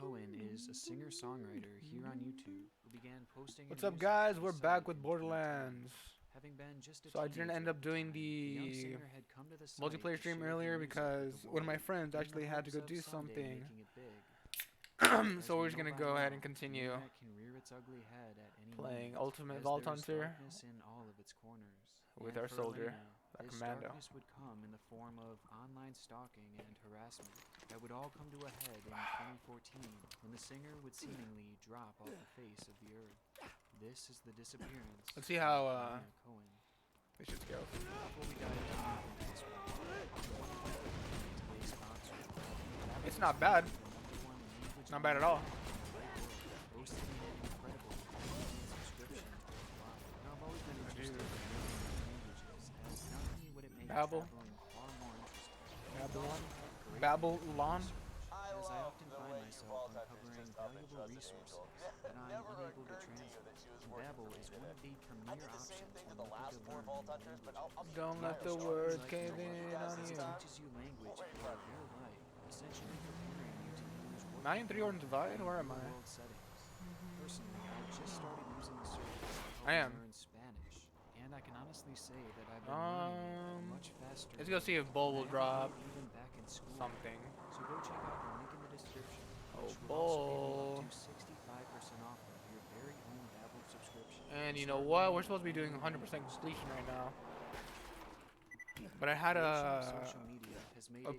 Cohen is a singer-songwriter here on YouTube who began posting her What's up, music guys? to We're the back site with in 2020. Borderlands. Having been just a So I didn't teenager end at up the doing time, the young the singer had come to the site multiplayer to stream share her earlier music with the because one of my world, friends in the actually had to hopes go of do someday something. making it big. As So we we're just know gonna by go ahead now, and the continue internet can rear its ugly head at any playing moment, Ultimate as Vault there is Hunter darkness in all of its corners. with And our for soldier, Elena, that this Commando. darkness would come in the form of online stalking and harassment that would all come to a head in 2014 when the singer would seemingly drop off the face of the earth. This is the disappearance Let's see how of Elena Cohen. this should go. Before we dive into this one, today's sponsor, It's not bad. Not bad at all. boasting an incredible subscription worldwide. Now, I've always been interested in languages, as not only would it make Babel. traveling far more interesting, Babylon. Babylon. as I often find myself uncovering valuable resources that I'm unable to translate. Babel is one of the premier options when looking to learn new languages. Don't let the Babel words like cave no in other, on as it you. teaches you language for real life, essentially preparing you to use Am I in 3 Orange Divide? Where am I? world settings. Personally, I just started using the service to I help am. me learn Spanish, and I can honestly say that I've been learning it much faster. Let's go see if Bull will than I drop ever did even back in school. something. So go check out the link in the description, Oh, which will also give Bull. you up to 65% off of your very own Babbel subscription. And you know what? We're supposed to be doing 100% completion right now. But I had a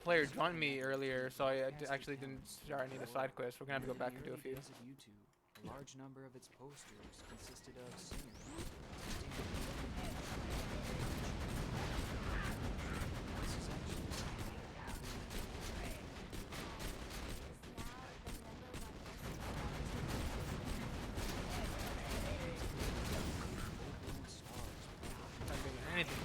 player join me earlier, so I actually didn't start any of the side quests. We're gonna have to go back and do a few. A large number of its posters consisted of singers. This is actually Not doing anything.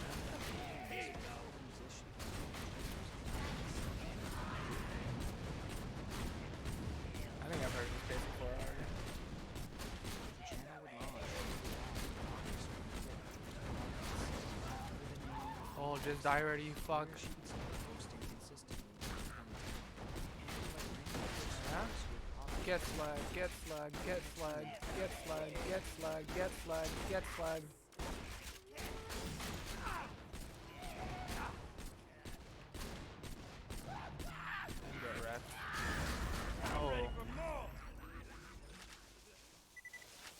I think I've heard this case before already. Oh, just die already, you fuck. Yeah? Get slag, get slag, get slag, get slag, get slag, get slag, get slag. And get wrecked. Oh,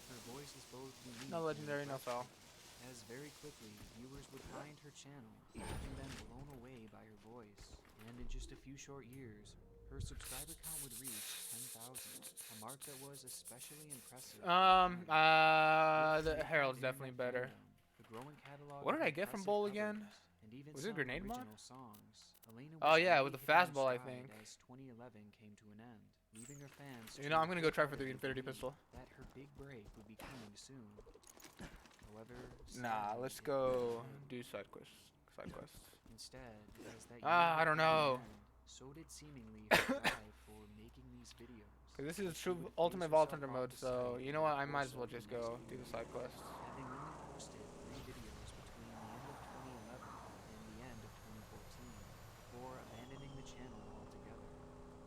Her voice is both unique no legendary, and no foul. as very quickly viewers would find her channel, having been blown away by her voice, and in just a few short years, her subscriber count would reach 10,000, a mark that was especially impressive. The Herald's definitely better. The growing catalog What did of I get from impressive Bull covers, again? and even Was it some grenade mod? original songs, Elena Oh, was yeah, really with the hitting her fastball, I stride think. as 2011 came to an end, leaving her fans You know, I'm gonna go try for the Infinity believe Pistol. that her big break would be coming soon. However, Nah, sadly, let's it go didn't. do side quests. Side quests. Instead, as that Ah, year I don't had come to know. an end, so did seemingly her drive for making these videos. Cause this is She true would Ultimate phase Vault herself Hunter off mode, the so site you know what? I and might as well post just up the go next do the video, side quests. having only posted 3 videos between the end of 2011 and the end of 2014, before abandoning the channel altogether.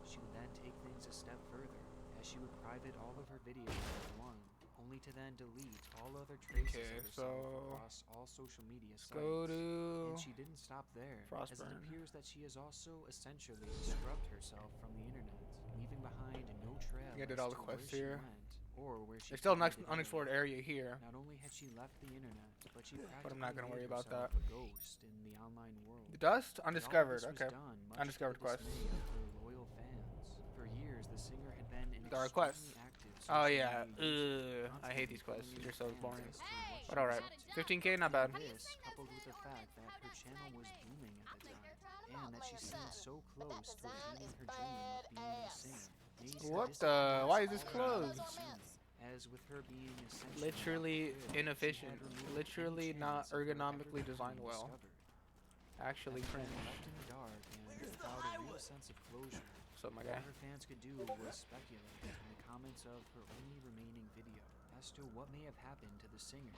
She would then take things a step further, as she would private all of her videos as one, only to then delete all other traces Okay, of herself so across all social media sites. go to And she didn't stop there, as it Frostburn. appears that she has also essentially scrubbed herself from the internet, leaving behind no trail I did as all the to where quests she here. went or where she There's still an ended up. unexplored area here, Not only had she left the internet, but she but I'm not gonna practically worry made about that. herself a ghost in the online world. The dust And all of undiscovered. this was Okay, done much undiscovered to the quests. dismay of her loyal fans. For years, the singer had been an There are extremely quests. active Oh social yeah. media user, I hate these constantly quests. filling They're in so fans boring. as to what she But was alright. up to. 15k, not bad. This, coupled with the fact that her channel was booming at the time, and that she seemed so close to achieving her dream of being a singer, made What the the? Why is this disappearance closed? as with her being essentially Literally not good, inefficient. she had removed Literally any not chance of her ever ergonomically becoming designed well. discovered. Actually Having been cringe. left in the dark and without a real sense of closure, What's up, my all guy? her fans could do was speculate in the comments of her only remaining video as to what may have happened to the singer.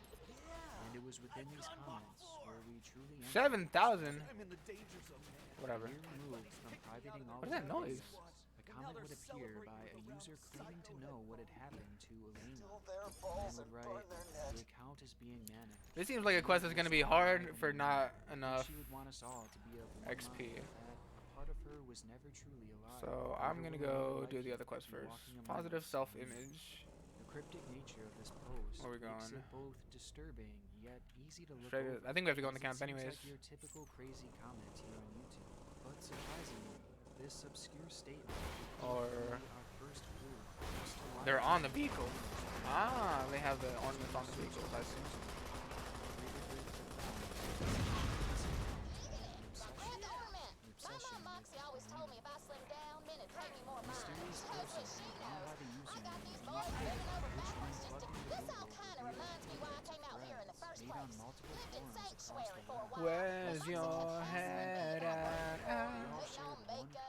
And it was within these comments where we truly entered 7,000. I'm in the danger zone, man. Whatever. a year removed from privating all What of is that her noise? videos. A comment would appear by a user user claiming to know what had happened to Elena. The man would write, "The account is being managed." This seems like a quest that's gonna be hard for not enough She would want us all to be of one XP. mind that a part of her was never truly alive. So I'm gonna go do the other quest first. Positive self-image. The cryptic nature of this post Where are we makes going? it both disturbing yet easy to look Straight over. I think we have to go in the as it camp seems anyways. like your typical crazy comment here on YouTube. But surprisingly, this obscure statement Or our first clue as to why they're on the vehicle. Ah, they have the ornaments on the vehicles, I see. Grandma Moxie always told me if I slim down, men would pay me more money. That's what she knows. I got these boys bending over backwards just to... This all kind of reminds me why I came out here in the first place. Lived in sanctuary for a while. Where's your head at? Putting on makeup.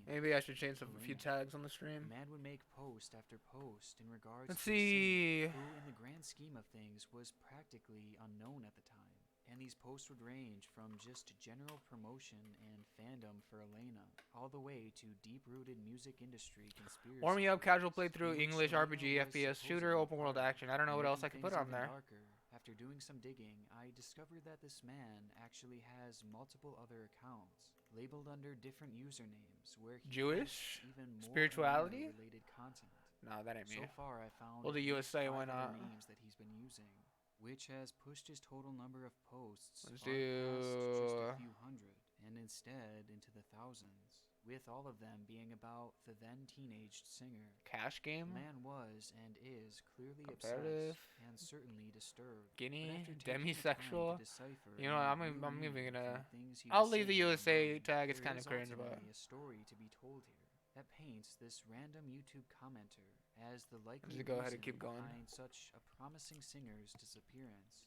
Maybe I should change a few tags on the The stream. man would make post after post in regards Let's to a singer see. who, in the grand scheme of things, was practically unknown at the time. And these posts would range from just general promotion and fandom for Elena, all the way to deep-rooted music industry conspiracy. Warm me up, casual playthrough, in which English, Elena RPG, was FPS, shooter, supposedly open world part of. action. I don't know what else I Making could put things on even there. darker, after doing some digging, I discovered that this man actually has multiple other accounts, labeled under different usernames, where he Jewish? posts even more Spirituality? related content. No, that ain't me. So far, I found Well, the at least USA, 5 why other not? names that he's been using, which has pushed his total number of posts Let's far past just do- a few hundred, and instead into the thousands, with all of them being about the then teenaged singer. Cash The game? man was and is clearly Competitive. obsessed and certainly disturbed. But Guinea? after taking the time to Demisexual? decipher You know, and I'm reread even from gonna... the things he I'll was leave the saying USA online, tag, it's there kind of is cringe, but... ultimately a story to be told here that paints this random YouTube commenter as the likely just go ahead and reason keep going. behind such a promising singer's disappearance.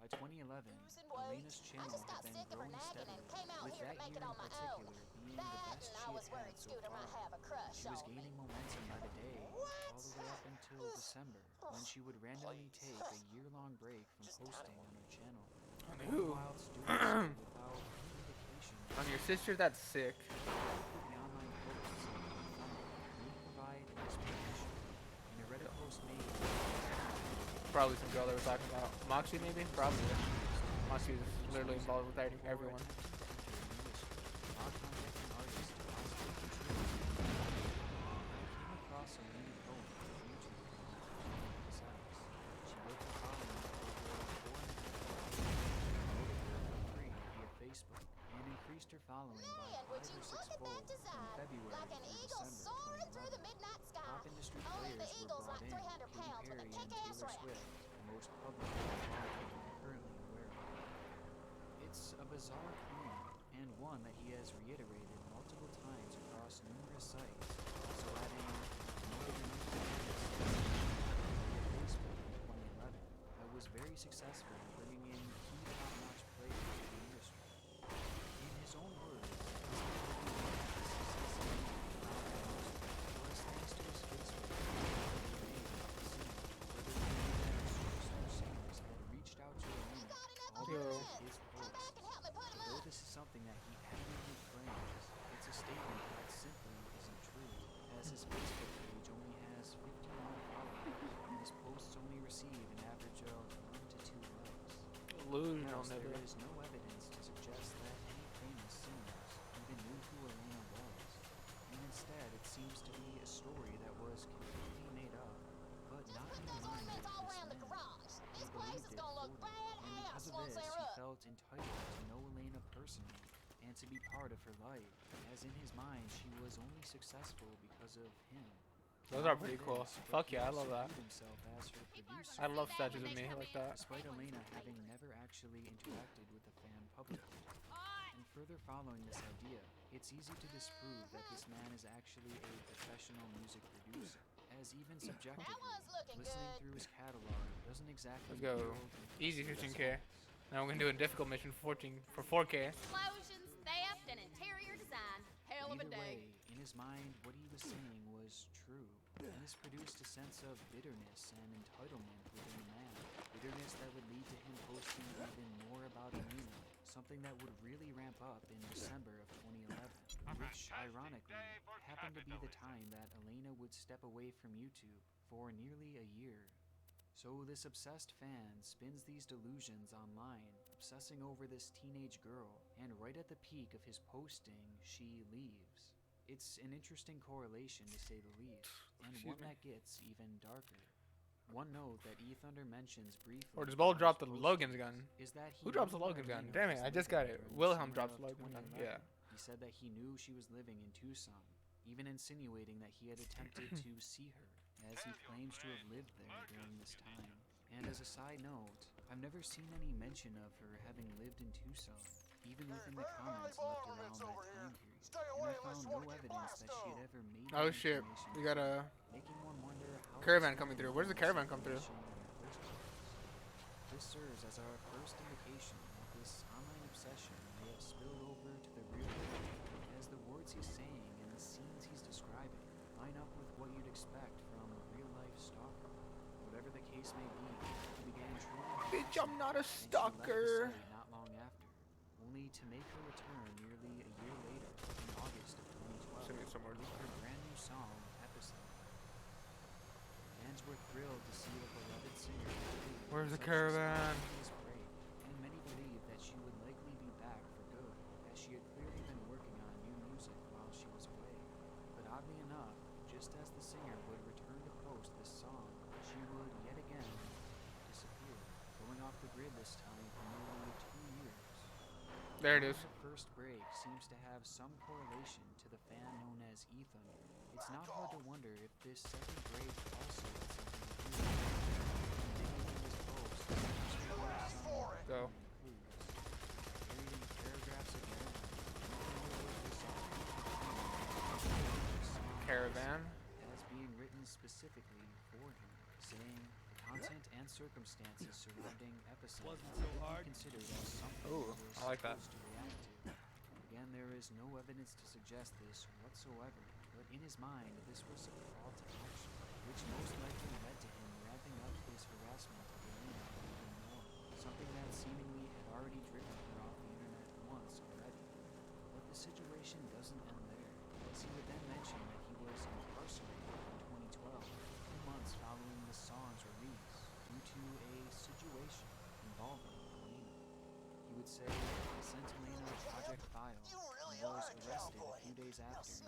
By 2011, Elena's channel just had got been sick of her growing nagging and steadily, came out with here to that make year it in on my particular own. being That the best and she I was had had worried so Scooter far. might have a crush She was on gaining me. momentum by the day, What? all the way up until December, when she would randomly take a year-long break from posting on her channel. On who? Whilst doing so without any indication On your sister? That's sick. the online posts and would provide inspiration. In a Reddit post made Probably some girl they were talking about. Moxie, maybe? Probably. Moxie is literally involved with everyone. Her following Man, by would 5 you or 6 look at that fold from design? February Like an through eagle December soaring 2011. through the midnight sky. Top industry Only the players were eagle's brought like in. 300 Katy pounds with Perry a and kick-ass Taylor rep. Swift, the most public and currently aware of. It's a bizarre claim, and one that he has reiterated multiple times across numerous sites, also adding more than Facebook in 2011 that was very successful in bringing in key top-notch players to the industry. In his own words, was thanks to his Facebook had reached out to Elena, all because of his Come posts. back and help me put him Although up. this is something that he adamantly claims, it's a statement that simply isn't true, as his Facebook page only has 51 followers, and his posts only receive an average of 1 to 2 likes. Delusional, Thus, nigga. there is no evidence to suggest that any famous singers even knew who Elena was, and instead it seems to be a story that was completely made up, but Just not put in the those mind ornaments of all this around the man. garage. He This place believed is it gonna look fully, and because badass of once this, they're he up. felt entitled to know Elena personally, and to be part of her life, as in his mind she was only successful because of him. Those Not are only pretty cool. this, but Fuck he yeah, I also love that. viewed himself as her producer. I love statues of me like that. Despite Elena having never actually interacted with the fan publicly. And further following this idea, it's easy to disprove that this man is actually a professional music producer, as even subjectively, one's looking listening good. through his catalog doesn't exactly Let's go. yield impressive Easy 15K. results. Now we're gonna do a difficult mission for 4K. Explosions, theft, and interior design. Hell of a Either day. way, in his mind, what he was saying was true, and this produced a sense of bitterness and entitlement within the man. Bitterness that would lead to him posting even more about Elena, something that would really ramp up in December of 2011. which, ironically, happened to be the time that Elena would step away from YouTube for nearly a year. So this obsessed fan spins these delusions online, obsessing over this teenage girl, and right at the peak of his posting, she leaves. It's an interesting correlation to say the least, and one that gets even darker. One note that eThunder mentions briefly. Or does Ball drop the Logan's gun? Is that Who drops the Logan's gun? Damn it, I just got it. Wilhelm drops the Logan's gun. Yeah. He said that he knew she was living in Tucson, even insinuating that he had attempted to see her, as he claims to have lived there during this time. And as a side note, I've never seen any mention of her having lived in Tucson, even within the comments left around that time period. And I found no evidence that she had ever made Oh shit, we got a making one wonder how caravan coming through. Where's the caravan come through? This serves as our first indication that this online obsession may have spilled over to the real world, as the words he's saying and the scenes he's describing line up with what you'd expect from a real-life stalker. Whatever the case may be, he began truly. Bitch, I'm not a stalker. Not long after, only to make her return nearly a year later, in August of 2012, with her brand new song, "Episode." Fans were thrilled to see the beloved singer. Where's the caravan? And many believed that she would likely be back for good, as she had clearly been working on new music while she was away. But oddly enough, just as the singer would return to post this song, she would yet again disappear, going off the grid this time for nearly 2 years. There it is. The first break seems to have some correlation to the fan known as eThunder. It's not hard to wonder if this second break also had something to do with it. Go. Caravan. As being written specifically for him, saying the content and circumstances surrounding episodes wasn't considered as something Ooh, he was I like that. supposed to react to. Again, there is no evidence to suggest this whatsoever, but in his mind, this was a call to action, which most likely led to him ramping up his harassment of Elena even more, something that seemingly had already driven her off the internet once already. But the situation doesn't end there, as he would then mention that he was incarcerated in 2012, 2 months following the song's release, due to a situation involving Elena. He would say he sent Elena a project file and was arrested a few days after.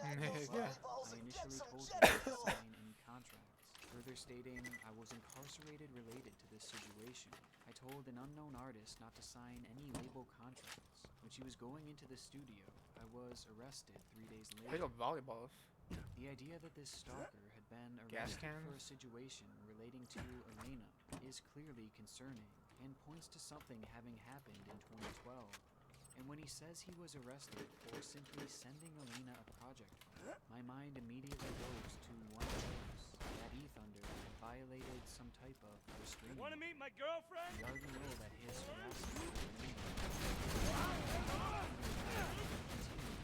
Yeah. I initially told her not to sign any contracts, further stating I was incarcerated related to this situation. I told an unknown artist not to sign any label contracts. When she was going into the studio, I was arrested 3 days Pick later. up volleyballs. The idea that this stalker had been Gas arrested for a cans? situation relating to Elena is clearly concerning and points to something having happened in 2012. And when he says he was arrested for simply sending Elena a project file, my mind immediately goes to one choice, that eThunder had violated some type of restraining order. Meet my girlfriend? We already know that his harassment of Elena continued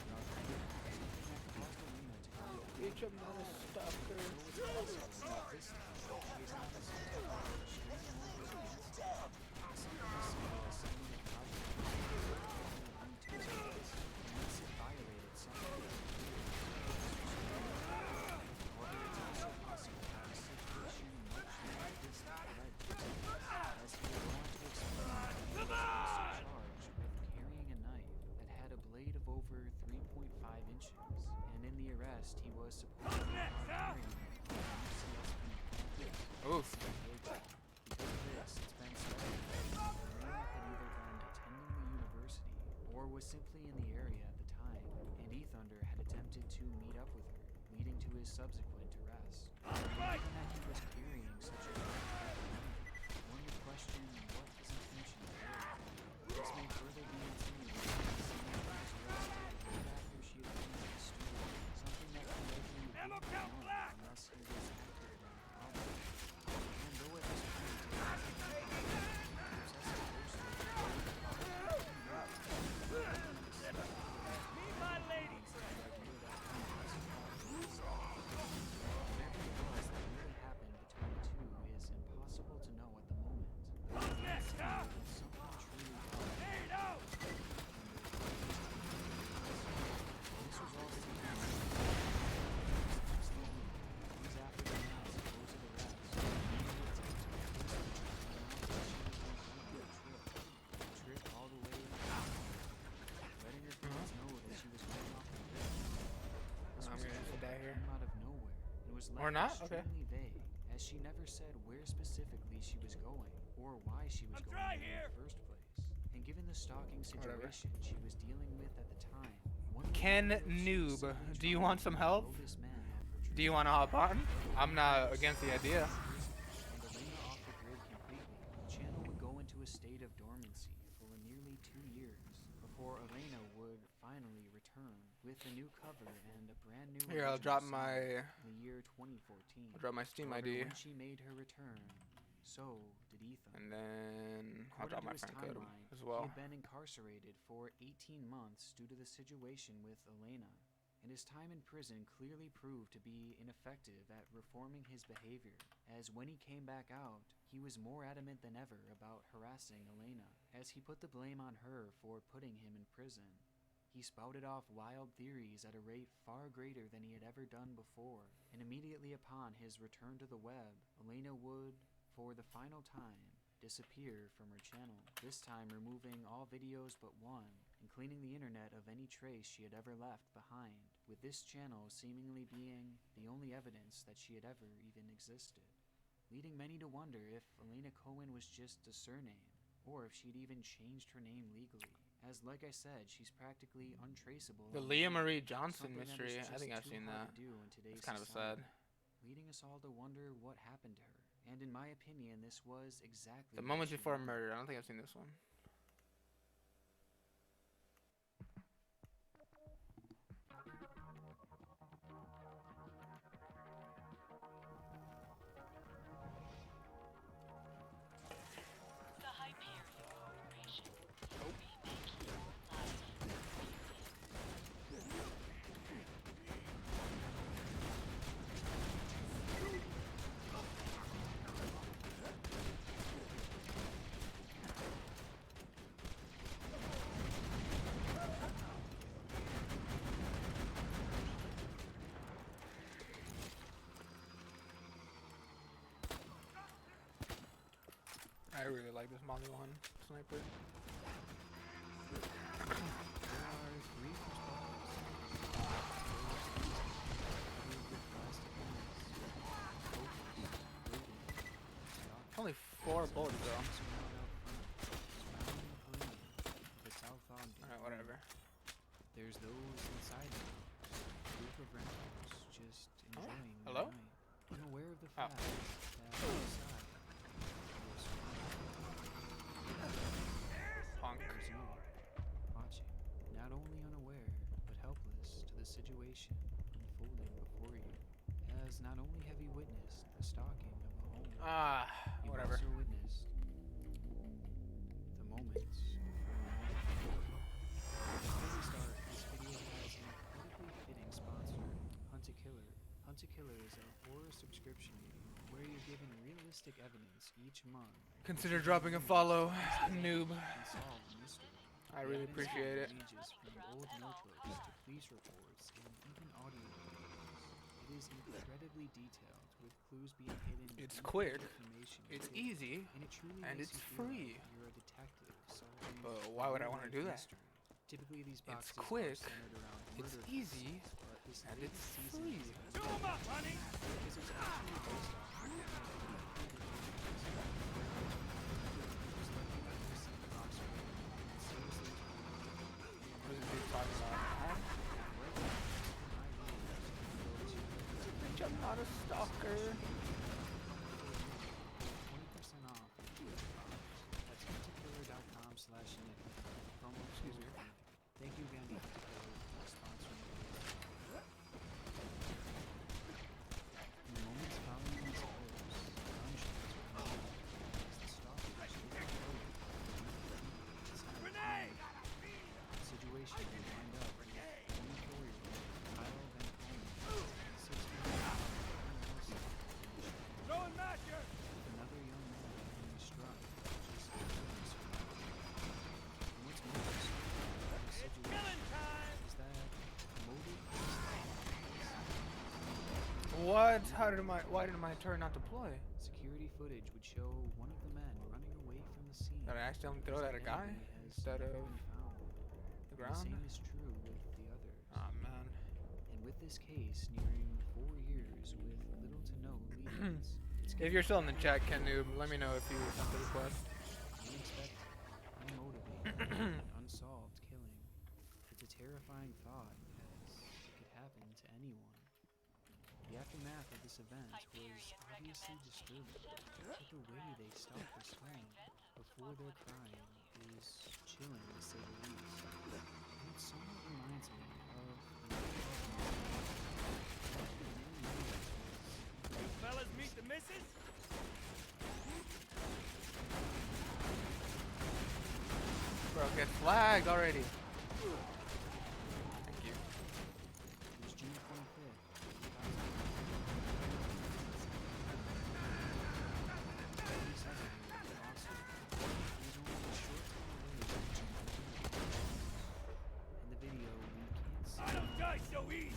throughout the year, something that caused Elena to go down. Bitch, I'm not a stalker. So it's possible that this time he is not some type of restraining orders against him. Something as simple as sending a project to his face, unless it violated something. However, it's also possible that a situation much like this led to this, as he would go on to explain that he was also charged with carrying a knife that had a blade of over 3.5 inches, and in the arrest he was supposedly caught carrying it on UCSB. Oof. Because of this, it's been speculated that Elena had either been attending the university or was simply in the area at the time, and eThunder had attempted to meet up with her, leading to his subsequent arrest. Given that he was carrying such a large weapon, one would question what his intention were. This may further be insinuated that Elena was arrested right after she had been to the studio, something that he likely would not have known unless he was actively involved. And though at this point it was obsessive posting, Meet my lady friend. the idea that he was involved in this, whatever it was that really guy here. came out of nowhere and was Or left not? Okay. extremely vague, as she never said where specifically she was going or why she was going there in the first place. And given the stalking situation she was dealing with at the time, one would Ken wonder if she was Noob, simply do you trying want to some lure help? this man off her Do you trail. want to hop on? I'm not against the idea. And Elena off the grid completely, the channel would go into a state of dormancy for nearly 2 years before Elena would finally return with a new cover and a brand new Here, I'll original drop song my in the year 2014. I'll drop my Steam However, ID, when she made her return, so did Ethan. and then I'll drop According my to his friend code timeline, as he well. had been incarcerated for 18 months due to the situation with Elena, and his time in prison clearly proved to be ineffective at reforming his behavior, as when he came back out, he was more adamant than ever about harassing Elena, as he put the blame on her for putting him in prison. He spouted off wild theories at a rate far greater than he had ever done before, and immediately upon his return to the web, Elena would, for the final time, disappear from her channel, this time removing all videos but one, and cleaning the internet of any trace she had ever left behind, with this channel seemingly being the only evidence that she had ever even existed, leading many to wonder if Elena Cohen was just a surname, or if she'd even changed her name legally, as like I said, she's practically untraceable. The online, Leah Marie Johnson something that is mystery. I just think I've too seen hard that. to do in today's It's kind of sad. society, leading us all to wonder what happened to her. And in my opinion, this was exactly The what Moments she Before wanted. Murder. I don't think I've seen this one. The Hyperion Corporation will remake your life. I really like this Molly 1 sniper. There are three Only 4 bullets though. Alright, whatever. There's those inside the house, a group of renters just enjoying their hello? night, unaware of the Oh. fact that outside was Punk. there's you, watching, not only unaware, but helpless to the situation unfolding before you, as not only have you witnessed the stalking of a home, you've Whatever. also witnessed the moments before you. Before we start, this video has an incredibly fitting sponsor, Hunt a Killer. Hunt a Killer is a horror subscription medium where you're given realistic evidence each month. Consider dropping a follow, noob. And solve the mystery. I really The evidence appreciate it. ranges from old notebooks to police reports and even audio recordings. It is incredibly detailed, with clues being hidden. It's deep quick, information it's too. easy, And it truly and makes it's you feel free. like you're a detective solving But a why would I want to real-life do that? mystery. Typically, these It's boxes quick, are centered around it's murder easy, cases, but this and latest it's season free. is because it's actually based off of What is this talking about? Bitch, I'm not a stalker. 20% off. That's huntakiller.com/nick. Promo Excuse me. code. Thank you again, Hunter Killer, for sponsoring the video. In the moments following these photos, gunshots were heard as the stalkers showed their courage. The situation would wind up with 24-year-old Kyle Van Coleman, 16-year-old with another young man being struck just barely survived. And what's more disturbing about this situation is that the motive is What? Why did my turn not deploy? security footage would show one of the men running away from the scene. Did I accidentally throw it at a guy instead of The the ground? same is true with the others. Oh man. And with this case nearing 4 years with little to no leads, If you're still in the chat, Ken Noob, let me know if you sent the request. unexpected, unmotivated, and unsolved killing. It's a terrifying thought, as it could happen to anyone. The aftermath of this event was obviously disturbing, but the way they stopped this home before their crime is chilling to say the least. And it somewhat reminds me of You fellas meet the missus? Bro, get flagged already. Thank you. It was June 25th, 2007. In the video, we can't see I don't die so easy!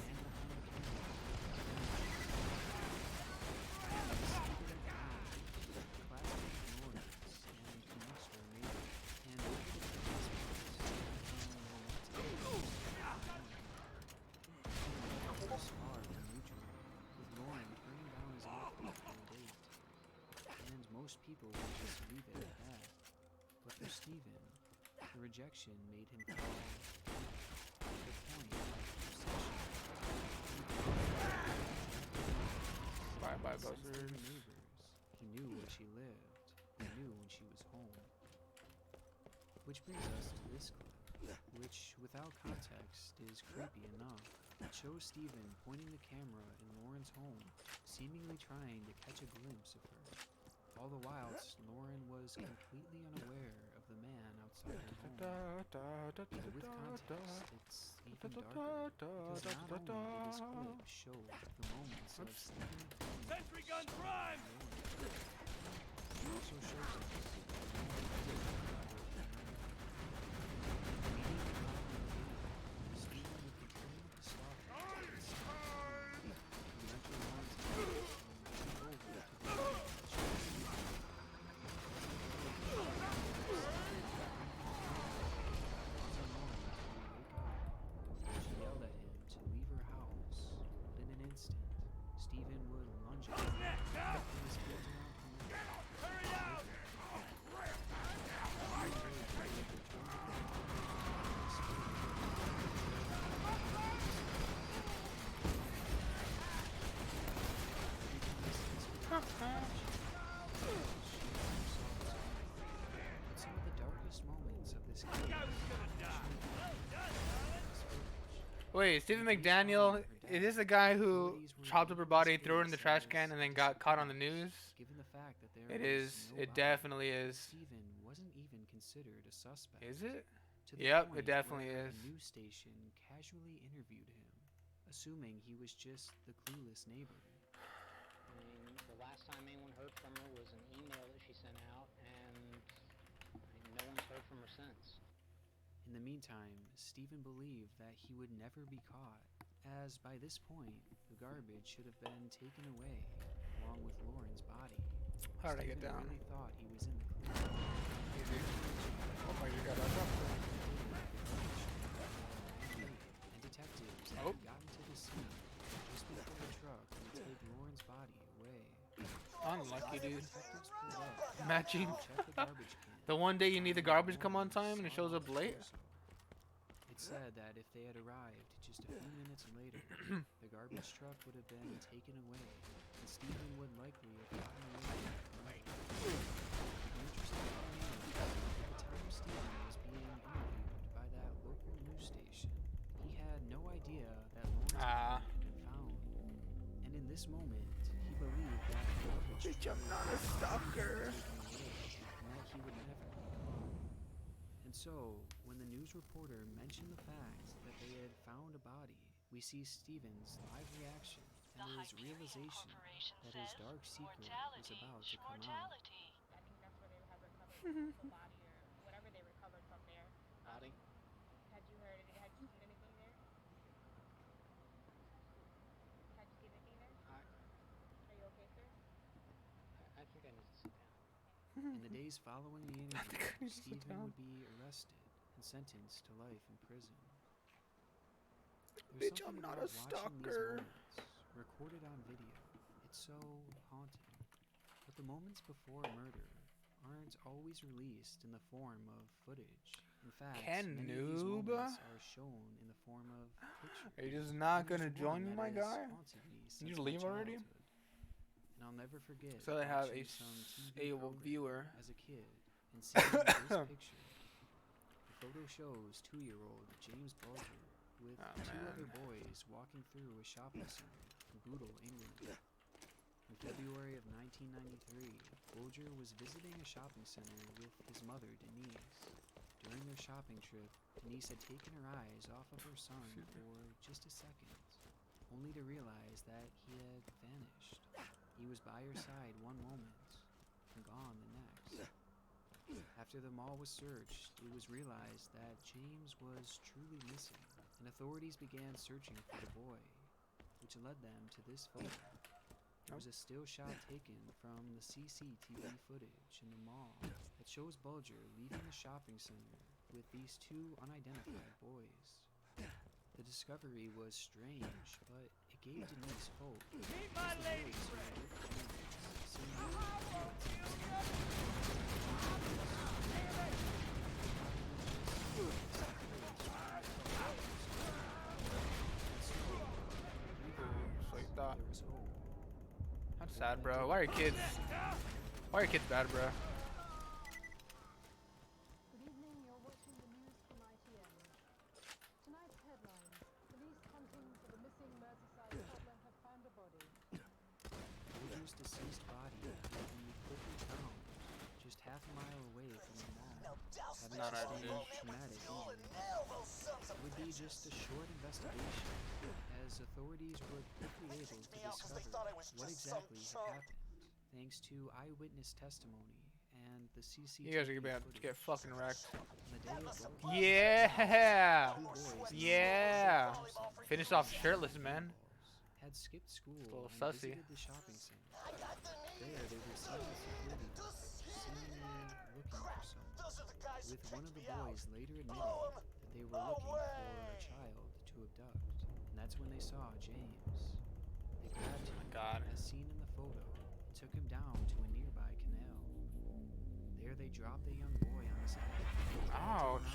Most people would just leave it at that. But for Steven, the rejection made him fall to the point of obsession. Bye, He sensed buzzers. the neighbors. He knew where she lived. He knew when she was home. Which brings us to this clip, which, without context, is creepy enough. It shows Steven pointing the camera in Lauren's home, seemingly trying to catch a glimpse of her. All the whilst, Lauren was completely unaware of the man outside her home. And with context, it's even darker, because not only did this clip show the moments of Steven Sentry gun prime! it also shows us Steven would continue to stalk her. Eventually, Lauren's house took over to the She yelled at him to leave her house, but in an instant, Steven would lunge at her. His hands around her. Hurry up! But some of the darkest moments of this game. I was gonna die. Well done, darling. Wait, Stephen McDaniel, is this the guy who chopped up her body, threw her in the trash can, and then got caught on the news? Given the fact that there It was is. no It body, definitely is. Steven wasn't even considered a suspect. Is it? To the Yep, it point definitely where is. A news station casually interviewed him, assuming he was just the clueless neighbor. I mean, the last time anyone heard from her was an email that she sent out, and no one's heard from her since. In the meantime, Steven believed that he would never be caught, as by this point, the garbage should have been taken away, along with Lauren's body. How did I get Steven down? really thought he was in the clear. Easy. Oh my god, I dropped And detectives had Oh. gotten to the scene just before the truck would take Lauren's body away. Unlucky, dude. Detectives pulled up Matching. to check the garbage can. The one day you need the garbage come on time and it shows up late? It said that if they had arrived just a few minutes later, the garbage truck would have been taken away, and Steven would likely have gotten away with it. The interesting thing is, at the time Steven was being interviewed by that local news station, he had no idea that Lauren's body had been found. And in this moment, he believed that the garbage truck I'm not a stalker. and that he would never. And so, when the news reporter mentioned the fact that they had found a body, we see Steven's live reaction The and his Hyperion realization Corporation that his says dark secret was mortality, about to come out. mortality. I think that's where they have recovered the body or whatever they recovered from there. Body? Had you heard it? Had you seen anything there? Had you seen anything there? Are you okay, sir? I think I need to sit down. In the days following the interview, Steven would be arrested and sentenced to life in prison. There's Bitch, I'm something not about a watching these stalker. moments, recorded on video. It's so haunting. But the moments before a murder aren't always released in the form of footage. In fact, Ken many of these noob. moments are shown in the form of pictures. Are you just not And there's gonna join me, one my that has guy? haunted me Can you since my leave already? childhood. And I'll never forget So I have watching a some TV stable program viewer. as a kid and seeing this picture. The photo shows 2-year-old James Bulger with two other boys walking through a shopping center in Bootle, England. In February of 1993, Bulger was visiting a shopping center with his mother, Denise. During their shopping trip, Denise had taken her eyes off of her son for just a second, only to realize that he had vanished. He was by her side one moment and gone the next. After the mall was searched, it was realized that James was truly missing, and authorities began searching for the boy, which led them to this photo. It was a still shot taken from the CCTV footage in the mall that shows Bulger leaving the shopping center with these two unidentified boys. The discovery was strange, but it gave Denise hope. Meet my lady friend. So you thought. There was hope. That's sad, bro. Why are your kids? Why are your kids bad, bro? Good evening, you're watching the news from ITN. Tonight's headlines. Police hunting for the missing Merseyside toddler have found a body. Bulger's deceased body would be quickly found just half a mile away from the mall, having Not sustained ideal. traumatic injuries. It would be just a short investigation, as authorities were quickly able to discover what exactly had happened, thanks to eyewitness testimony and the CCTV You guys are about to footage. get fucking wrecked. On the day of Bulger's Yeah! two boys Yeah! Finish off shirtless, man. had skipped school It's a little and sussy. visited the shopping center. There, they received a security message seemingly looking for someone, with one of the boys later admitting that they were looking for a child to abduct. And that's when they saw James. They grabbed him, God. as seen in the photo, and took him down to a nearby canal. There they dropped the young boy on his head. Ouch.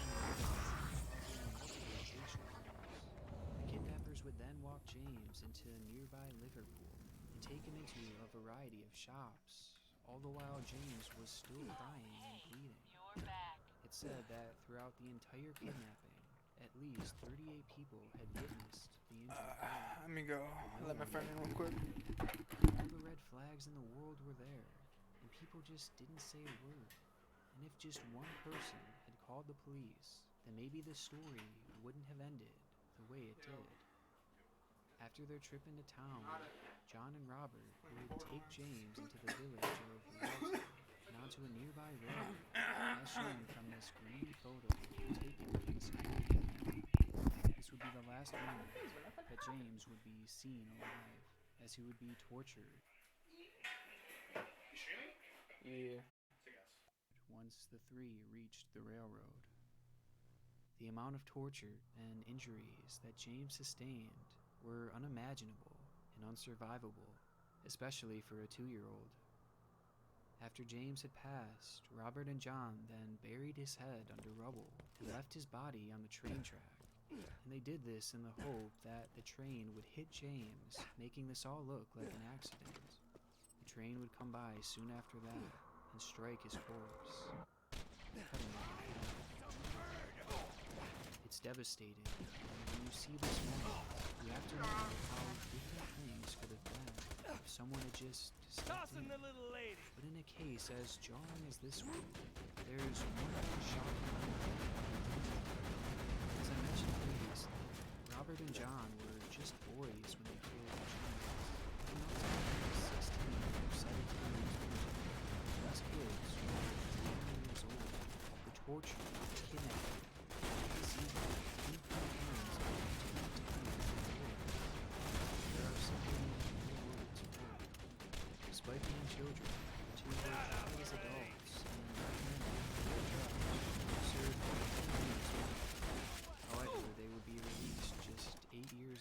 The kidnappers would then walk James into nearby Liverpool and take him into a variety of shops, all the while James was still crying and bleeding. You're back. It said that throughout the entire kidnapping, at least 38 people had witnessed the injured boy. Let me go. Let my friend in real quick. All the red flags in the world were there, and people just didn't say a word. And if just one person had called the police, then maybe the story wouldn't have ended the way it did. After their trip into town, John and Robert would take James into the village of Walton and onto a nearby road, as shown from this grainy photo taken from the security camera. This would be the last moment that James would be seen alive, as he would be tortured. Yeah. Once the three reached the railroad. The amount of torture and injuries that James sustained were unimaginable and unsurvivable, especially for a 2-year-old. After James had passed, Robert and John then buried his head under rubble and left his body on the train track. And they did this in the hope that the train would hit James, making this all look like an accident. The train would come by soon after that and strike his corpse, cutting it in half. It's devastating, and when you see this moment, you have to remember how different things could have been if someone had just stepped Tossing in. the little lady. But in a case as jarring as this one, there's one more shocking element. As I mentioned previously, Robert and John were just boys when they killed James. They were not even 16 or 17 years old. These kids were 18 years old, were tortured, kidnapped, deceived, and put in hands of 2 to 3 years old. There are simply no words for it. Despite being children, the two were tried as adults and recommended for drugs, served 10 years. However, they would be released just 8 years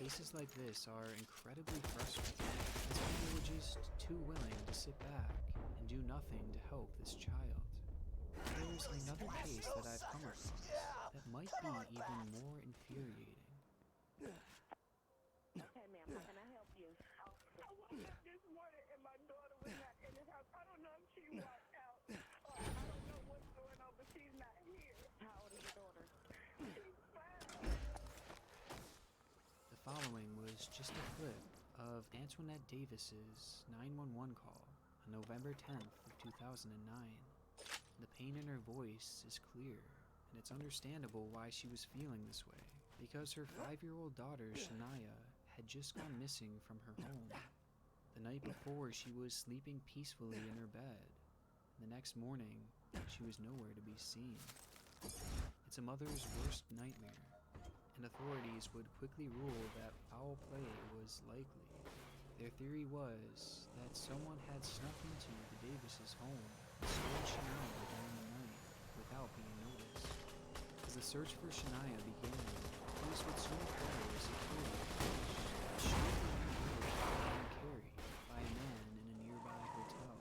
Cases like this are incredibly frustrating, as people were just too willing to sit back and do nothing to help this child. There's another case that I've come across that might be even more infuriating. Okay, ma'am, how can I help you? I woke up this morning and my daughter was not in the house. I don't know if she walked out or I don't know what's going on, but she's not here. How old is your daughter? She's 5. The following was just a clip of Antoinette Davis's 911 call on November 10th of 2009. The pain in her voice is clear, and it's understandable why she was feeling this way, because her 5-year-old daughter, Shania, had just gone missing from her home. The night before, she was sleeping peacefully in her bed. The next morning, she was nowhere to be seen. It's a mother's worst nightmare, and authorities would quickly rule that foul play was likely. Their theory was that someone had snuck into the Davises' home and stole Shania during the night without being noticed. As the search for Shania began, police would soon acquire a security footage that showed the young girl being carried by a man in a nearby hotel.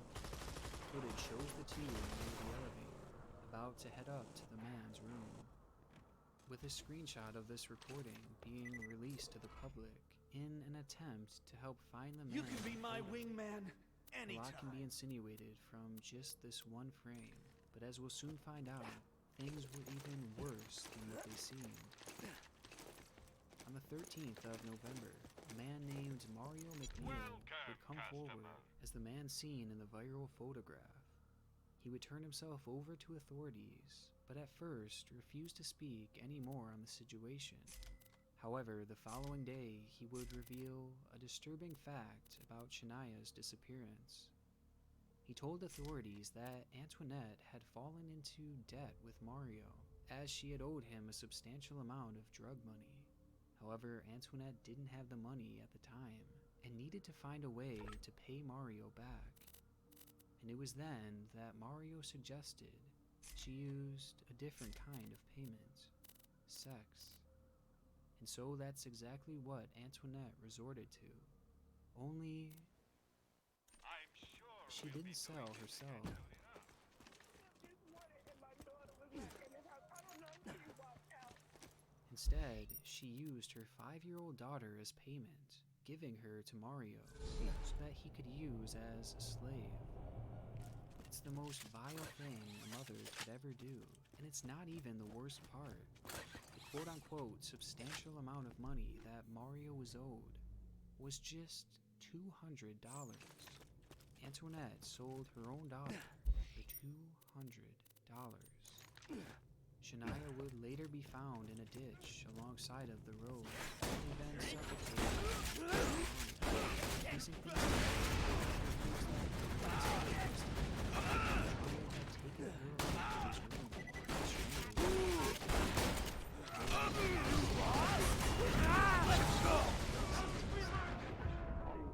Footage shows the two near the elevator, about to head up to the man's room. With a screenshot of this recording being released to the public in an attempt to help find the man. You can be my wingman A anytime. lot can be insinuated from just this one frame, but as we'll soon find out, things were even worse than what they seemed. On the 13th of November, a man named Mario McNeil would come forward as the man seen in the viral photograph. He would turn himself over to authorities, but at first refused to speak any more on the situation. However, the following day, he would reveal a disturbing fact about Shania's disappearance. He told authorities that Antoinette had fallen into debt with Mario, as she had owed him a substantial amount of drug money. However, Antoinette didn't have the money at the time, and needed to find a way to pay Mario back. And it was then that Mario suggested she used a different kind of payment: sex. And so that's exactly what Antoinette resorted to. Only she didn't sell herself. This morning and my daughter was not in the house. I don't know if she walked out. Instead, she used her 5-year-old daughter as payment, giving her to Mario so that he could use as a slave. It's the most vile thing a mother could ever do, and it's not even the worst part. The quote-unquote substantial amount of money that Mario was owed was just $200. Antoinette sold her own daughter for $200. Shania would later be found in a ditch alongside of the road, and then suffocated. Using things like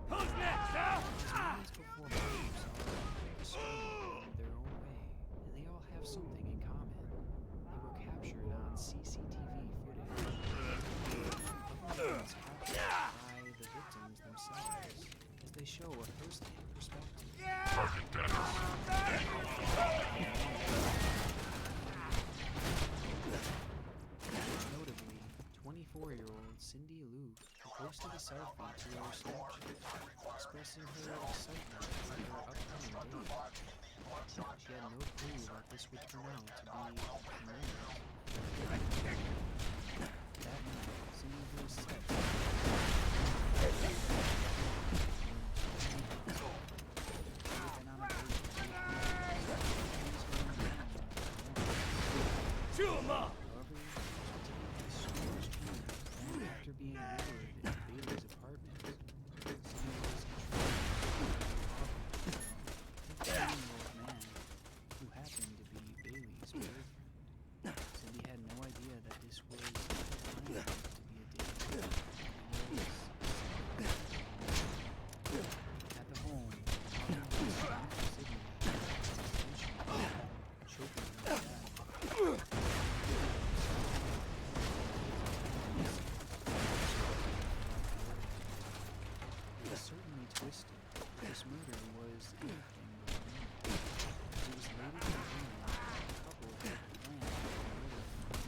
Who's next, huh? These performers are extraordinary in their own way, and they all have something in common. They were captured on CCTV footage. Other ones captured by the victims themselves, as they show a first-hand perspective. Notably, 24-year-old Cindy Luke posted a selfie to her Snapchat, expressing her excitement for her upcoming date. She had no clue that this would turn out to be murder. That night, Cindy was set to Chew 'em up! after being lured into Bailey's apartment, Cindy was intrigued by a 15-year-old man who happened to be Bailey's boyfriend. Cindy had no idea that this was planned to be a date. this murder was anything but random. It was later confirmed that the couple had planned to murder from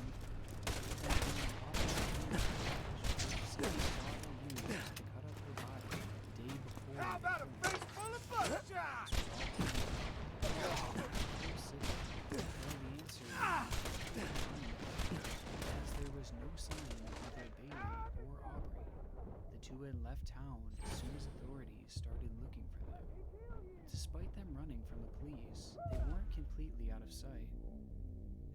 used to cut up her body the day before. How about a face full of buckshot? As there was no sign of either Bailey or Aubrey, the two had left town as soon as authorities started looking for them. Despite them running from the police, they weren't completely out of sight,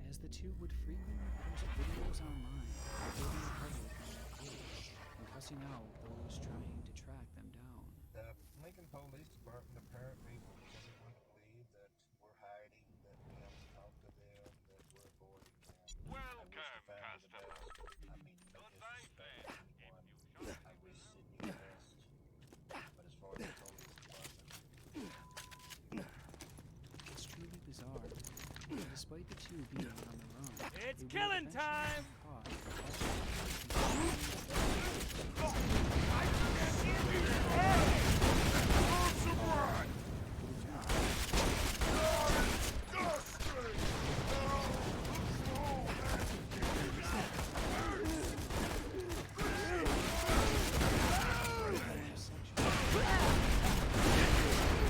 as the two would frequently post videos online updating the public on their case and cussing out those trying to track them down. The Lincoln Police Department apparently wants everyone to believe that we're hiding, that we haven't talked to them, that we're avoiding them. Welcome, customer. I mean, no disrespect to anyone. I wish Sydney the best. But as far as the police department, It's truly bizarre. Despite the two being on the run, It's they would killing eventually time! get caught.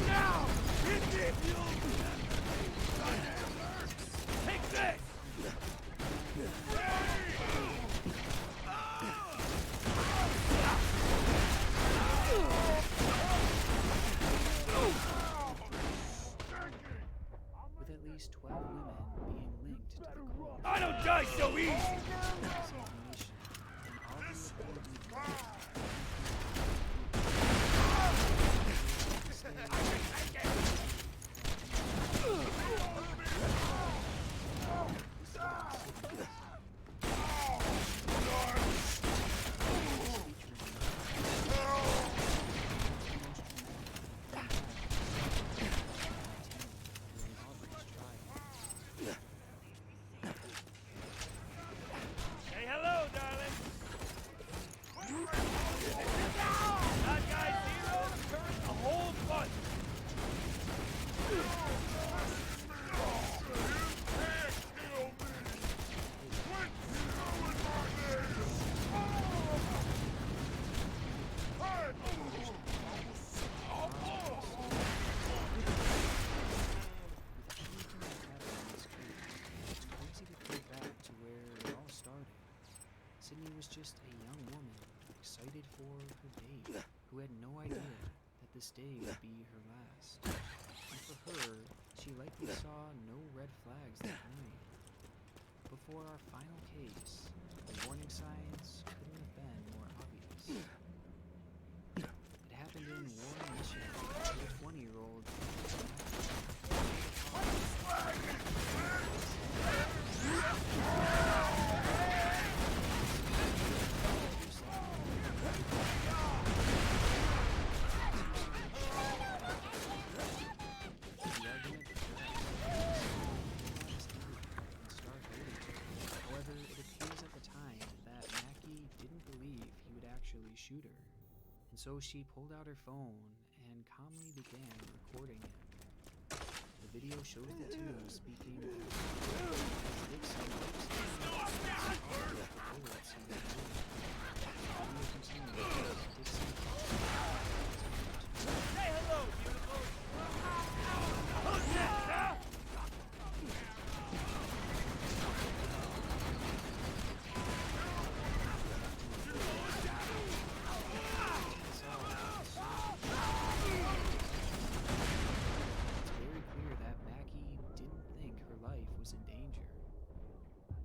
Now! Hit me if you... Take this! With at least 12 women being linked to the cult. I don't die so easy! Say hello, darling! That guy's zero turns a whole bunch! It's crazy to think back to where it all started. Sydney was just a young woman, excited for her date, who had no idea that this day would be her last. And for her, she likely saw no red flags that morning. Before our final case, the warning signs couldn't have been more obvious. It happened in Warren, Michigan, where a 20-year-old However, it appears at the time that Mackie didn't believe he would actually shoot her, and so she pulled out her phone and calmly began recording him. The video shows the two speaking as Dixon looks at the bullets he was shooting. The video continues as Dixon Say hello, beautiful! Who's next, huh? It's very clear that Mackie didn't think her life was in danger.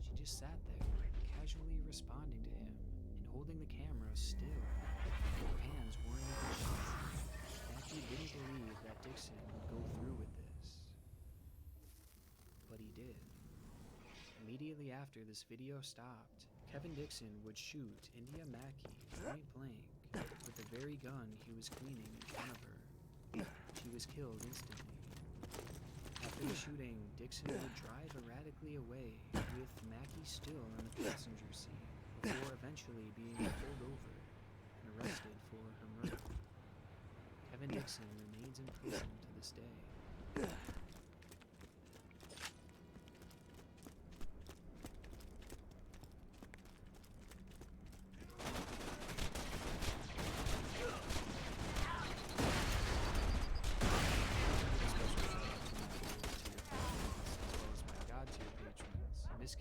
She just sat there, casually responding to him and holding the camera still. Her hands weren't even shaking. Mackie didn't believe that Dixon would go through with this. But he did. Immediately after this video stopped, Kevin Dixon would shoot India Mackie point blank with the very gun he was cleaning in front of her. She was killed instantly. After the shooting, Dixon would drive erratically away with Mackie still in the passenger seat before eventually being pulled over and arrested for her murder. Kevin Dixon remains remains in prison to this day.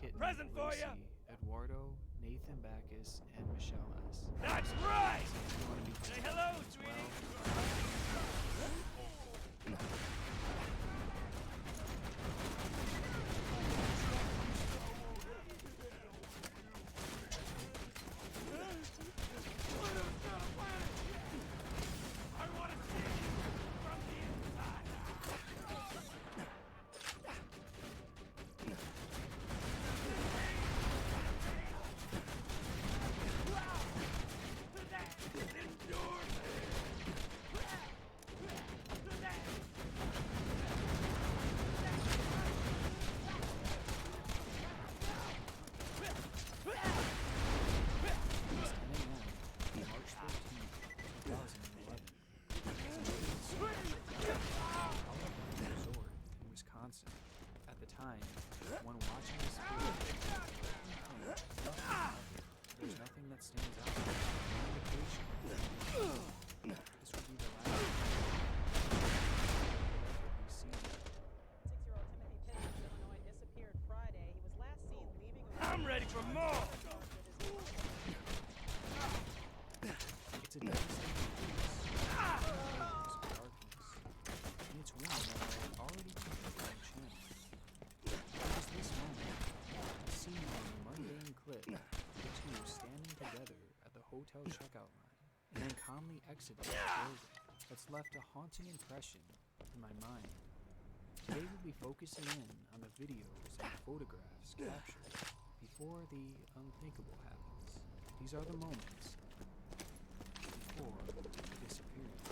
Kitten, Present for Lucy, ya! Eduardo, Nathan Backus, and Michelle S. That's right! If you want to be Say friends hello, as sweetie! At the time, when watching this video, there's nothing that stands out. No indication. This would be the last time we see it. 6-year-old Timothy Pitts of Illinois disappeared Friday. He was last seen leaving a I'm ready for more! It's a devastating piece of darkness, and it's one that I already picked up on the channel. It was this moment, seen on a mundane clip, the two standing together at the hotel checkout line, and then calmly exiting the building, that's left a haunting impression in my mind. Today we'll be focusing in on the videos and photographs captured before the unthinkable happens. These are the moments before the disappearance.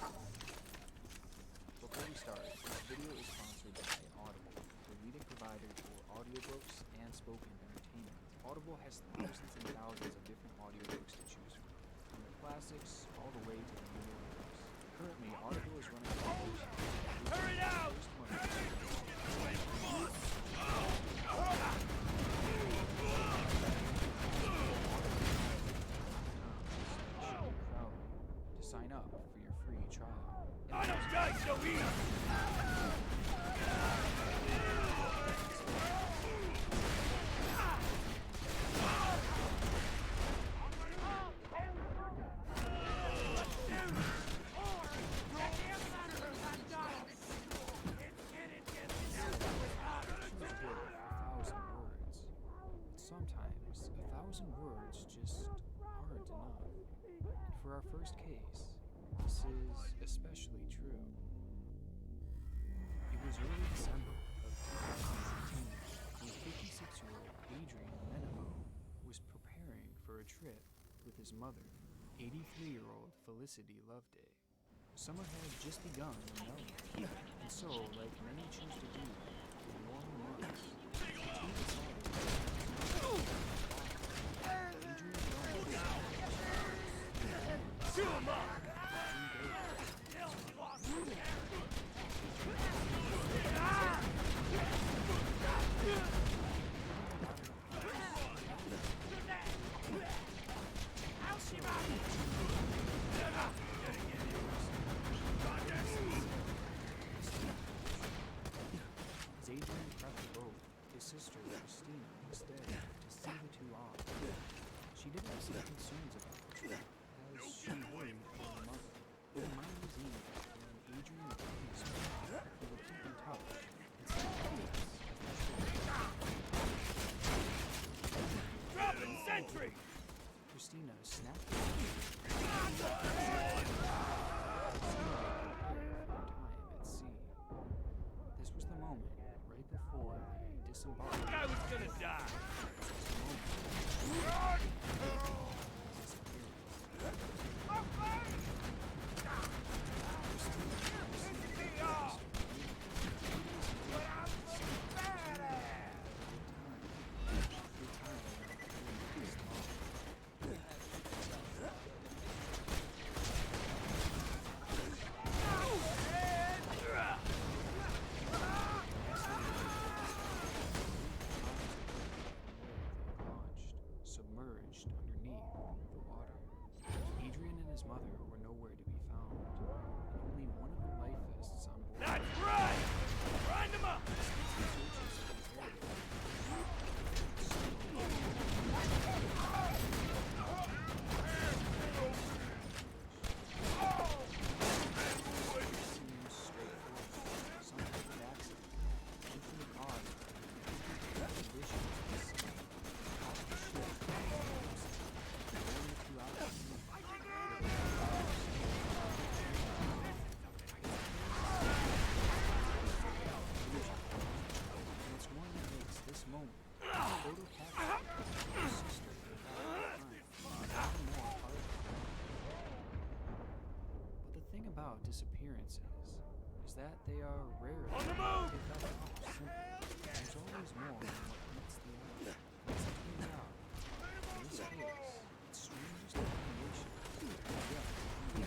Before we start, this video is sponsored by Audible, the leading provider for audiobooks and spoken entertainment. Audible has thousands and thousands of different audiobooks to choose from the classics all the way to the newer books. Currently, Audible is running a promotion. Hurry now! To sign up for your free trial. I don't die so easy! Sometimes 1,000 words just aren't enough. For our first case, this is especially true. It was early December of 2019 when 56-year-old Adrian Menemo was preparing for a trip with his mother, 83-year-old Felicity Loveday. Summer had just begun in Melbourne, and so, like many choose to do in normal months, the two decided Chew 'em up! As Adrian prepped the boat, his sister Christina was there to see the two off. She didn't have some concerns about the trip, as she worried for about disappearances is that they are rarely, On the move! if ever, simple. There's always more than what meets the eye. As it turns out, in this case, its strangest affiliations are yet to be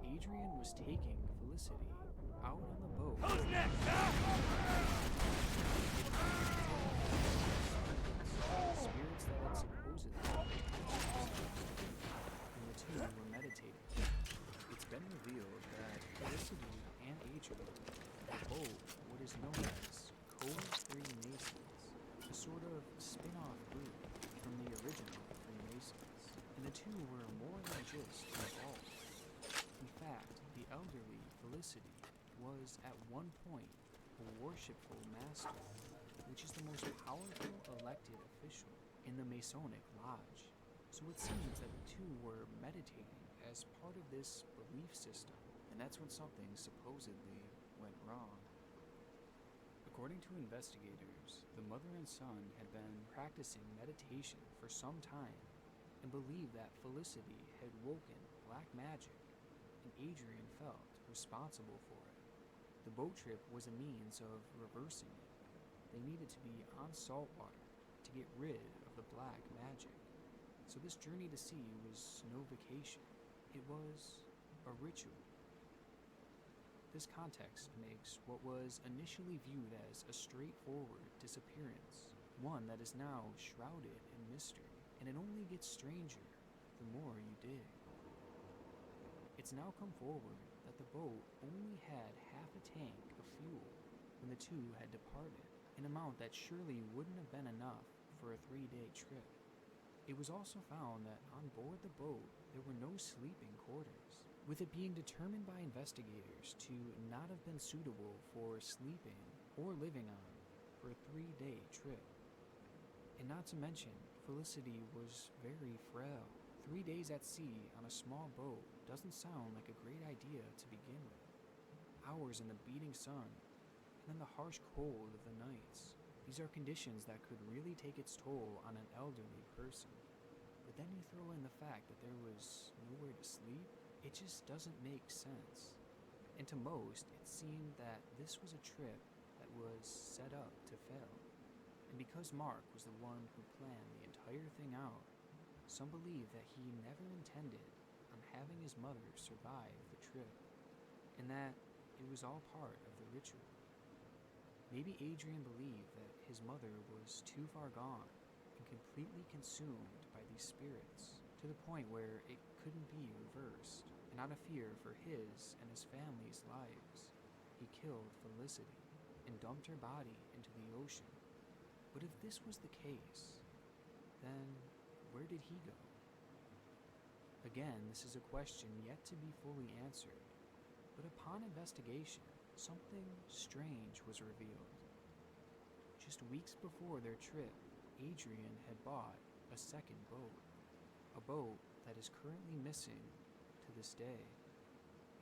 Adrian was taking Felicity out on the boat. Who's next, huh? Spirits that had supposedly and the two were meditating. It's been revealed that Felicity and Adrian are both what is known as Co-Freemasons, a sort of spin-off group from the original Freemasons, and the two were more than just involved. In fact, the elderly Felicity was at one point a worshipful master, which is the most powerful elected official in the Masonic Lodge. So it seems that the two were meditating as part of this belief system, and that's when something supposedly went wrong. According to investigators, the mother and son had been practicing meditation for some time and believed that Felicity had woken black magic, and Adrian felt responsible for it. The boat trip was a means of reversing it. They needed to be on saltwater to get rid of the black magic. So this journey to sea was no vacation. It was a ritual. This context makes what was initially viewed as a straightforward disappearance one that is now shrouded in mystery, and it only gets stranger the more you dig. It's now come forward that the boat only had half a tank of fuel when the two had departed, an amount that surely wouldn't have been enough for a 3-day trip. It was also found that on board the boat there were no sleeping quarters, with it being determined by investigators to not have been suitable for sleeping or living on for a 3-day trip. And not to mention, Felicity was very frail. 3 days at sea on a small boat doesn't sound like a great idea to begin with. Hours in the beating sun, and then the harsh cold of the nights. These are conditions that could really take its toll on an elderly person. But then you throw in the fact that there was nowhere to sleep, it just doesn't make sense. And to most, it seemed that this was a trip that was set up to fail. And because Mark was the one who planned the entire thing out, some believe that he never intended on having his mother survive the trip, and that it was all part of the ritual. Maybe Adrian believed that his mother was too far gone and completely consumed by these spirits, to the point where it couldn't be reversed, and out of fear for his and his family's lives, he killed Felicity and dumped her body into the ocean. But if this was the case, then where did he go? Again, this is a question yet to be fully answered, but upon investigation, something strange was revealed. Just weeks before their trip, Adrian had bought a second boat, a boat that is currently missing to this day.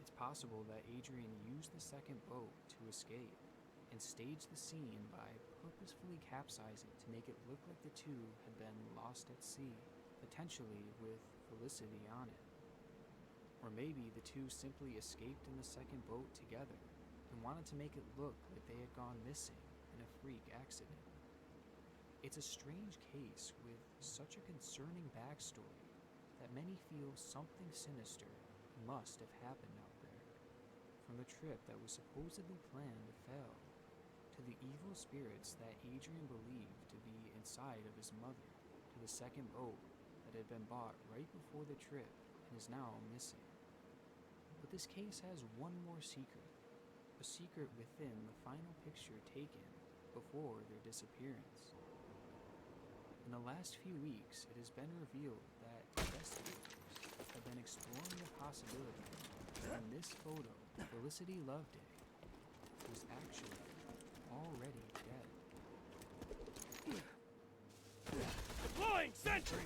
It's possible that Adrian used the second boat to escape and staged the scene by purposefully capsizing to make it look like the two had been lost at sea, potentially with Felicity on it. Or maybe the two simply escaped in the second boat together and wanted to make it look like they had gone missing in a freak accident. It's a strange case with such a concerning backstory that many feel something sinister must have happened out there. From the trip that was supposedly planned to fail, to the evil spirits that Adrian believed to be inside of his mother, to the second boat that had been bought right before the trip and is now missing. But this case has one more secret, a secret within the final picture taken before their disappearance. In the last few weeks, it has been revealed that investigators have been exploring the possibility that in this photo, Felicity Loveday was actually already dead. Deploying sentry!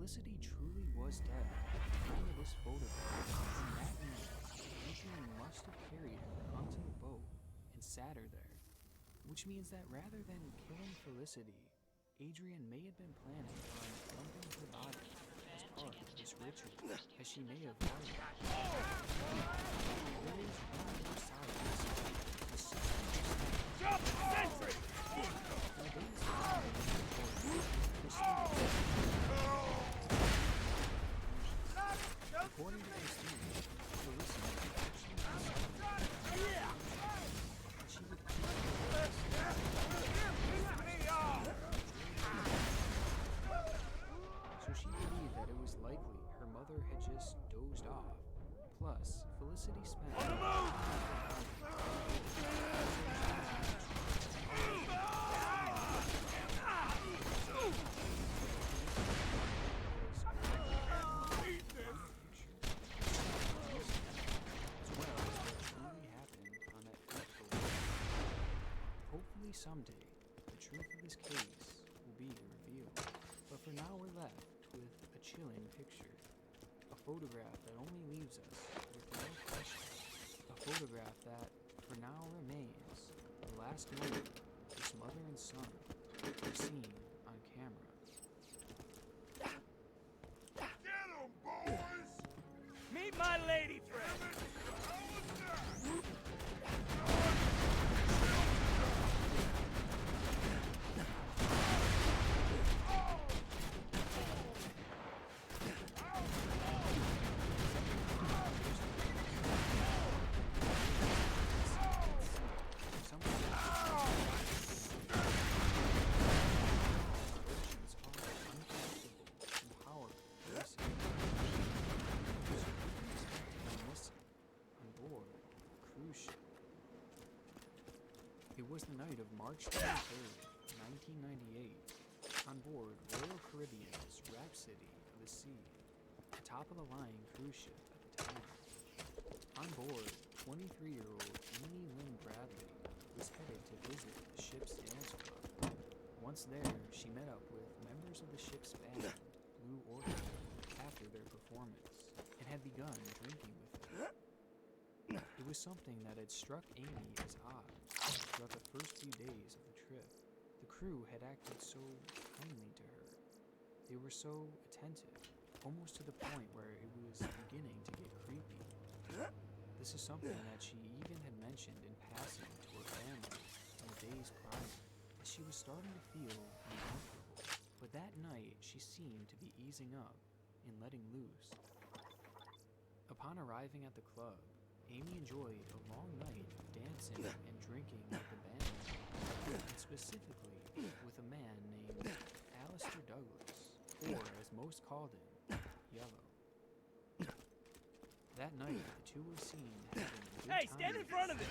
Felicity truly was dead, pointed this photograph, and that night, Adrian must have carried her onto the boat and sat her there. Which means that rather than killing Felicity, Adrian may have been planning on dumping her body as part of this ritual, as she may have lied. There is one more side of this. The Drop the sentry! According to Christine, Felicity actually decided she would so she believed that it was likely her mother had just dozed off. Plus, Felicity spent On the move! Hopefully someday, the truth of this case will be revealed. But for now we're left with a chilling picture. A photograph that only leaves us with no question. A photograph that, for now, remains the last moment this mother and son were seen on camera. Get 'em, boys! Meet my lady friend! It was the night of March 23rd, 1998, on board Royal Caribbean's Rhapsody of the Sea, a top-of-the-line cruise ship at the time. On board, 23-year-old Amy Lynn Bradley was headed to visit the ship's dance club. Once there, she met up with members of the ship's band, Blue Order, after their performance, and had begun drinking with them. It was something that had struck Amy as odd throughout the first few days of the trip. The crew had acted so kindly to her. They were so attentive, almost to the point where it was beginning to get creepy. This is something that she even had mentioned in passing to her family in the days prior, as she was starting to feel uncomfortable. But that night, she seemed to be easing up and letting loose. Upon arriving at the club, Amy enjoyed a long night of dancing and drinking with the band, and specifically with a man named Alistair Douglas, or as most called him, Yellow. That night, the two were seen having a good time. Hey, stand in front of it!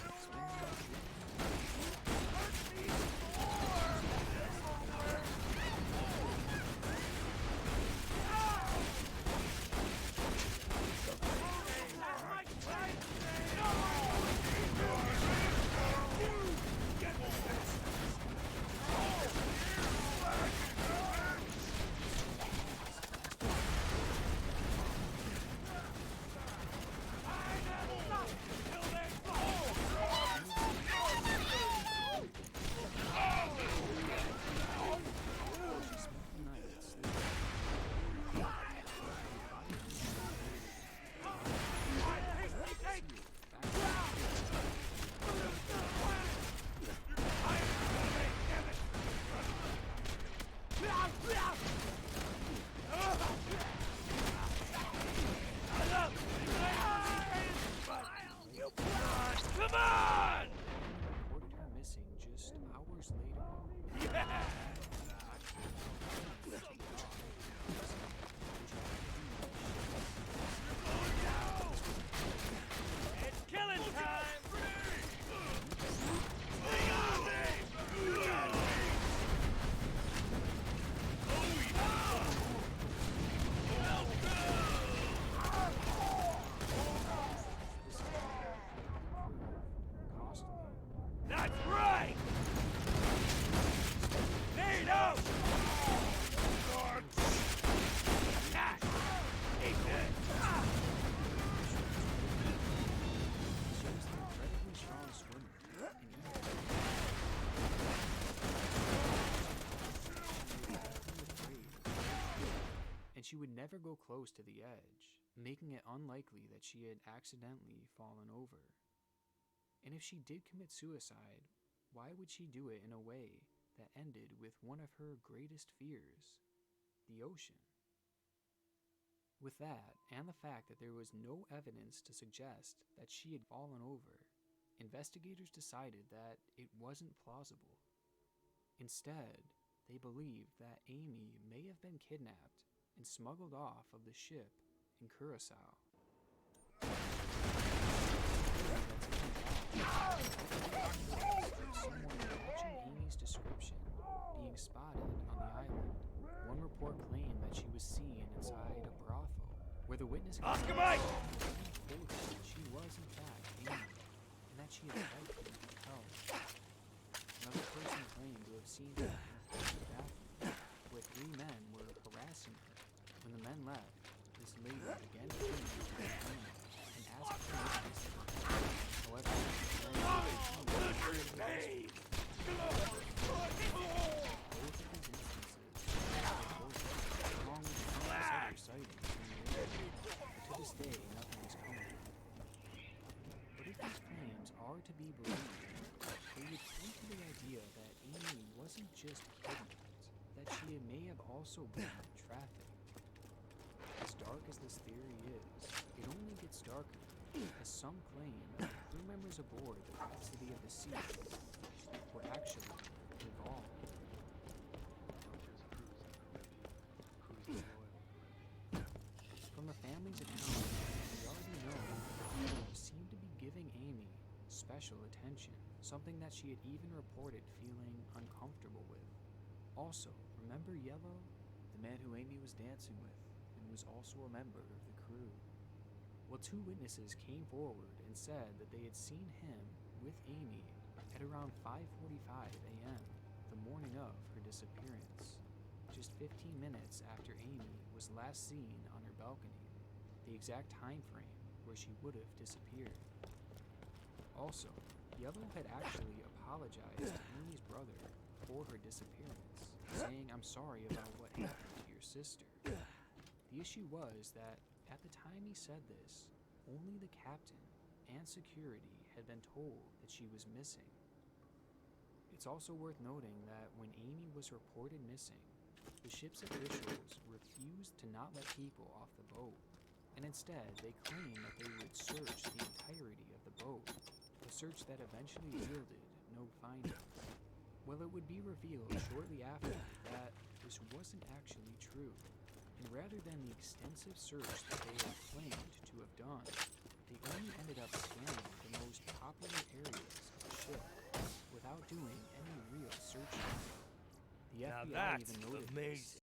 and she would never go close to the edge, making it unlikely that she had accidentally fallen over. And if she did commit suicide, why would she do it in a way that ended with one of her greatest fears, the ocean? With that, and the fact that there was no evidence to suggest that she had fallen over, investigators decided that it wasn't plausible. Instead, they believed that Amy may have been kidnapped and smuggled off of the ship in Curacao. Someone matching Amy's description being spotted on the island. One report claimed that she was seen inside a brothel, where the witness Oscar Mike! told her that she was in fact Amy, and that she had begged him to tell. Another person claimed to have seen her in the bathroom, where 3 men were harassing her. When the men left, this lady began to plead with her and asked for missing. However, both of these instances along with countless other sightings in the area, but to this day nothing has come of it. But if these claims are to be believed, they would point to the idea that Amy wasn't just kidnapped, that she may have also been trafficked. As dark as this theory is, it only gets darker, as some claim that the crew members aboard the Rhapsody of the Sea were actually involved. From the family's account, we already know that the crew seemed to be giving Amy special attention, something that she had even reported feeling uncomfortable with. Also, remember Yellow, the man who Amy was dancing with, and was also a member of the crew? Well, 2 witnesses came forward and said that they had seen him with Amy at around 5:45 a.m. the morning of her disappearance, just 15 minutes after Amy was last seen on her balcony, the exact time frame where she would have disappeared. Also, Yellow had actually apologized to Amy's brother for her disappearance, saying, "I'm sorry about what happened to your sister." The issue was that at the time he said this, only the captain and security had been told that she was missing. It's also worth noting that when Amy was reported missing, the ship's officials refused to not let people off the boat, and instead they claimed that they would search the entirety of the boat, a search that eventually yielded no findings. Well, it would be revealed shortly after that this wasn't actually true, and rather than the extensive search that they had claimed to have done, they only ended up scanning the most popular areas of the ship without doing any real searching. The Now FBI that's even noted this, amazing.